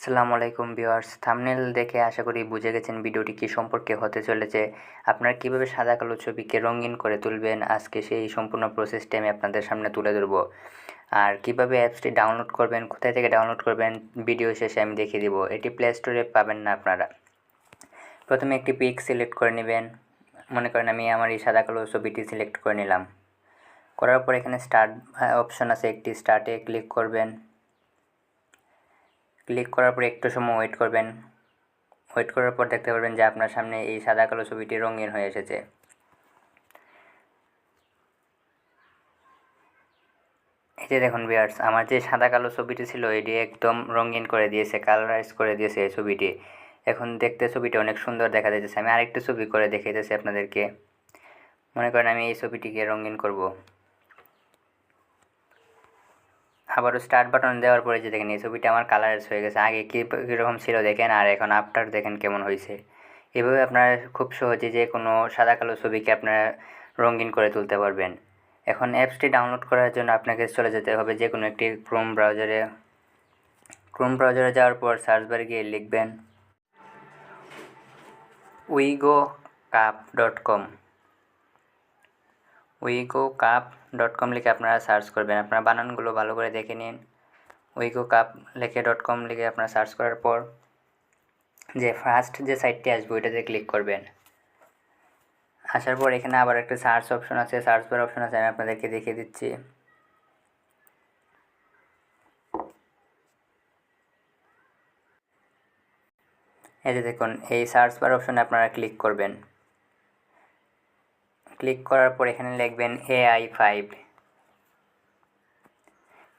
আসসালামু আলাইকুম viewers, thumbnail দেখে আশা করি বুঝে গেছেন ভিডিওটি কী সম্পর্কে হতে চলেছে। আপনারা কীভাবে সাদা কালো ছবিকে রঙিন করে তুলবেন, আজকে সেই সম্পূর্ণ প্রসেসটি আমি আপনাদের সামনে তুলে ধরব। আর কীভাবে অ্যাপসটি ডাউনলোড করবেন, কোথায় থেকে ডাউনলোড করবেন, ভিডিও শেষে আমি দেখিয়ে দিব। এটি প্লে স্টোরে পাবেন না আপনারা। প্রথমে একটি পিক সিলেক্ট করে নেবেন। মনে করেন আমি আমার এই সাদা কালো ছবিটি সিলেক্ট করে নিলাম। করার পর এখানে স্টার্ট অপশন আছে, একটি স্টার্টে ক্লিক করবেন। ক্লিক করার পর একটু সময় ওয়েট করবেন। ওয়েট করার পর দেখতে পারবেন যে আপনার সামনে এই সাদা কালো ছবিটি রঙিন হয়ে এসেছে। এই যে দেখুন ভিউয়ার্স, আমার যে সাদা কালো ছবিটি ছিল এটি একদম রঙিন করে দিয়েছে, কালারাইজ করে দিয়েছে এই ছবিটি। এখন দেখতে ছবিটি অনেক সুন্দর দেখা যাচ্ছে। আমি আরেকটি ছবি করে দেখাইতেছি আপনাদেরকে। মনে করেন আমি এই ছবিটিকে রঙিন করব। আবারও স্টার্ট বাটন দেওয়ার পরে যে দেখেন এই ছবিটা আমার কালারাইজ হয়ে গেছে। আগে কীরকম ছিল দেখেন, আর এখন আফটার দেখেন কেমন হয়েছে। এভাবে আপনারা খুব সহজে যে কোনো সাদা কালো ছবিকে আপনারা রঙিন করে তুলতে পারবেন। এখন অ্যাপসটি ডাউনলোড করার জন্য আপনাকে চলে যেতে হবে যে কোনো একটি ক্রোম ব্রাউজারে যাওয়ার পর সার্চ বারে গিয়ে লিখবেন wigocup.com। wigocup.com লিখে আপনারা সার্চ করবেন। আপনারা বানানগুলো ভালো করে দেখে নিন। wigocup লিখে .com লিখে আপনারা সার্চ করার পর যে ফার্স্ট যে সাইটটি আসবে ওইটাতে ক্লিক করবেন। আসার পর এখানে আবার একটা সার্চ অপশন আছে, সার্চ বার অপশন আছে, আমি আপনাদেরকে দেখিয়ে দিচ্ছি। এই যে দেখুন, এই সার্চ বার অপশনে আপনারা ক্লিক করবেন। ক্লিক করার পর এখানে লিখবেন AI5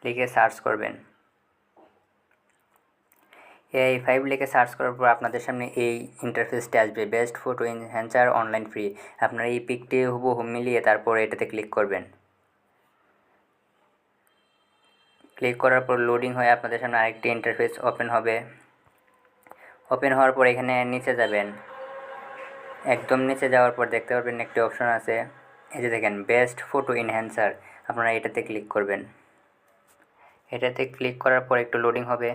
লিখে সার্চ করবেন। AI5 লিখে সার্চ করার পর আপনাদের সামনে এই ইন্টারফেসটি আসবে, best photo enhancer online free. আপনারা এই পিকটি হুবহু মিলিয়ে তারপর এটাতে ক্লিক করবেন। ক্লিক করার পর লোডিং হয়ে আপনাদের সামনে আরেকটি ইন্টারফেস ওপেন হবে। ওপেন হওয়ার পর এখানে নিচে যাবেন। একদম নিচে যাওয়ার পর দেখতে পারবেন একটি অপশন আছে, এই যে দেখেন বেস্ট ফটো এনহ্যান্সার। আপনারা এটাতে ক্লিক করবেন। এটাতে ক্লিক করার পর একটু লোডিং হবে।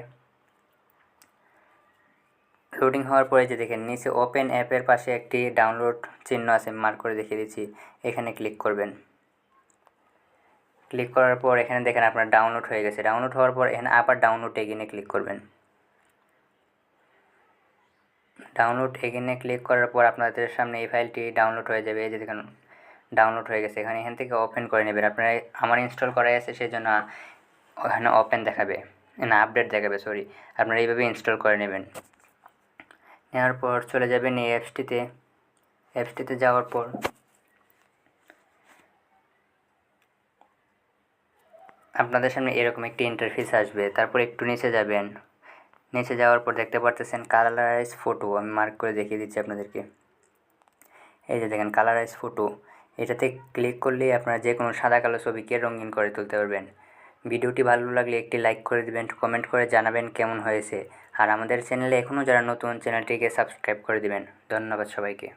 লোডিং হওয়ার পরে যে দেখেন নিচে ওপেন অ্যাপের পাশে একটি ডাউনলোড চিহ্ন আছে, মার্ক করে দেখিয়ে দিচ্ছি। এখানে ক্লিক করবেন। ক্লিক করার পর এখানে দেখেন আপনার ডাউনলোড হয়ে গেছে। ডাউনলোড হওয়ার পর এখানে আবার ডাউনলোড এগেইনে ক্লিক করবেন। ডাউনলোড এগেইনে ক্লিক করার পর আপনাদের সামনে এই ফাইলটি ডাউনলোড হয়ে যাবে। এই যে দেখুন ডাউনলোড হয়ে গেছে। এখান থেকে ওপেন করে নেবেন। আপনারা আমার ইনস্টল করাই আছে সেই জন্য ওখানে ওপেন দেখাবে না, আপডেট দেখাবে, সরি। আপনারা এইভাবে ইনস্টল করে নেবেন। নেওয়ার পর চলে যাবেন এই অ্যাপসটিতে যাওয়ার পর আপনাদের সামনে এরকম একটি ইন্টারফেস আসবে। তারপর একটু নিচে যাবেন। নিচে যাওয়ার পর দেখতে পারতেছেন কালারাইজ ফটো, আমি মার্ক করে দেখিয়ে দিচ্ছি আপনাদেরকে। এই যে দেখেন কালারাইজ ফটো, এটাতে ক্লিক করলেই আপনারা যে কোনো সাদা কালো ছবিকে রঙিন করে তুলতে পারবেন। ভিডিওটি ভালো লাগলে একটি লাইক করে দেবেন, কমেন্ট করে জানাবেন কেমন হয়েছে। আর আমাদের চ্যানেলে এখনও যারা নতুন, চ্যানেলটিকে সাবস্ক্রাইব করে দেবেন। ধন্যবাদ সবাইকে।